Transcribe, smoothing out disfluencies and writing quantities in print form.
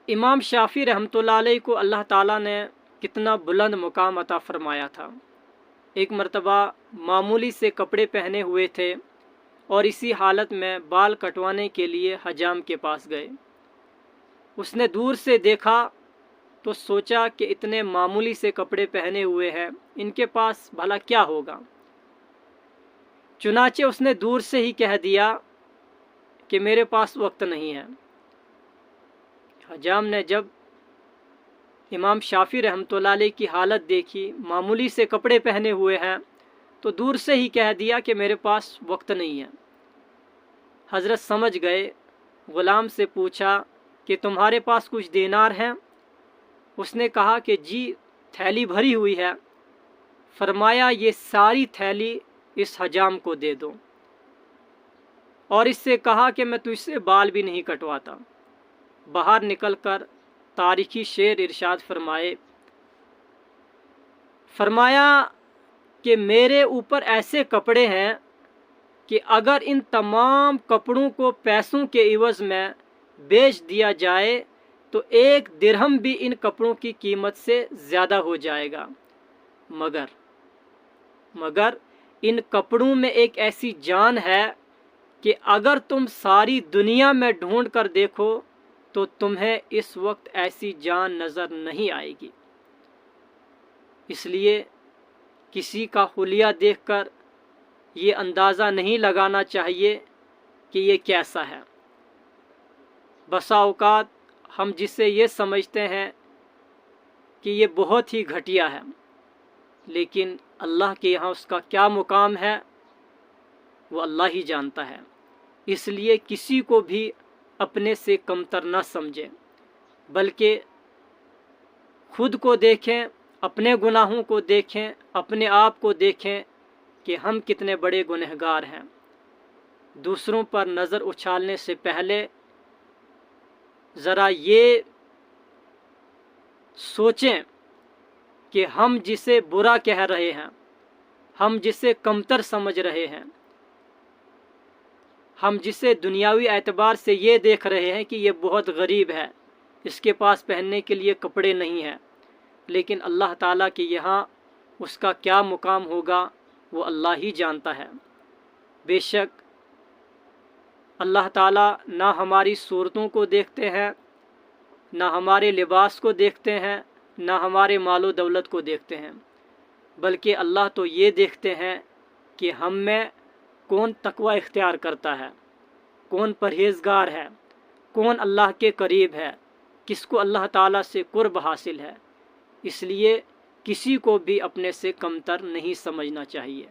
امام شافعی رحمتہ اللہ علیہ کو اللہ تعالیٰ نے کتنا بلند مقام عطا فرمایا تھا۔ ایک مرتبہ معمولی سے کپڑے پہنے ہوئے تھے اور اسی حالت میں بال کٹوانے کے لیے حجام کے پاس گئے۔ اس نے دور سے دیکھا تو سوچا کہ اتنے معمولی سے کپڑے پہنے ہوئے ہیں، ان کے پاس بھلا کیا ہوگا۔ چنانچہ اس نے دور سے ہی کہہ دیا کہ میرے پاس وقت نہیں ہے۔ حجام نے جب امام شافعی رحمتہ اللہ علیہ کی حالت دیکھی، معمولی سے کپڑے پہنے ہوئے ہیں، تو دور سے ہی کہہ دیا کہ میرے پاس وقت نہیں ہے۔ حضرت سمجھ گئے، غلام سے پوچھا کہ تمہارے پاس کچھ دینار ہیں؟ اس نے کہا کہ جی تھیلی بھری ہوئی ہے۔ فرمایا یہ ساری تھیلی اس حجام کو دے دو، اور اس سے کہا کہ میں تجھ سے بال بھی نہیں کٹواتا۔ باہر نکل کر تاریخی شعر ارشاد فرمایا کہ میرے اوپر ایسے کپڑے ہیں کہ اگر ان تمام کپڑوں کو پیسوں کے عوض میں بیچ دیا جائے تو 1 درہم بھی ان کپڑوں کی قیمت سے زیادہ ہو جائے گا، مگر ان کپڑوں میں ایک ایسی جان ہے کہ اگر تم ساری دنیا میں ڈھونڈ کر دیکھو تو تمہیں اس وقت ایسی جان نظر نہیں آئے گی۔ اس لیے کسی کا حلیہ دیکھ کر یہ اندازہ نہیں لگانا چاہیے کہ یہ کیسا ہے۔ بسا اوقات ہم جسے یہ سمجھتے ہیں کہ یہ بہت ہی گھٹیا ہے، لیکن اللہ کے یہاں اس کا کیا مقام ہے وہ اللہ ہی جانتا ہے۔ اس لیے کسی کو بھی اپنے سے کمتر نہ سمجھیں، بلکہ خود کو دیکھیں، اپنے گناہوں کو دیکھیں، اپنے آپ کو دیکھیں کہ ہم کتنے بڑے گنہگار ہیں۔ دوسروں پر نظر اچھالنے سے پہلے ذرا یہ سوچیں کہ ہم جسے برا کہہ رہے ہیں، ہم جسے کمتر سمجھ رہے ہیں، ہم جسے دنیاوی اعتبار سے یہ دیکھ رہے ہیں کہ یہ بہت غریب ہے، اس کے پاس پہننے کے لیے کپڑے نہیں ہیں، لیکن اللہ تعالیٰ کے یہاں اس کا کیا مقام ہوگا وہ اللہ ہی جانتا ہے۔ بے شک اللہ تعالیٰ نہ ہماری صورتوں کو دیکھتے ہیں، نہ ہمارے لباس کو دیکھتے ہیں، نہ ہمارے مال و دولت کو دیکھتے ہیں، بلکہ اللہ تو یہ دیکھتے ہیں کہ ہم میں کون تقوی اختیار کرتا ہے، کون پرہیزگار ہے، کون اللہ کے قریب ہے، کس کو اللہ تعالیٰ سے قرب حاصل ہے۔ اس لیے کسی کو بھی اپنے سے کمتر نہیں سمجھنا چاہیے۔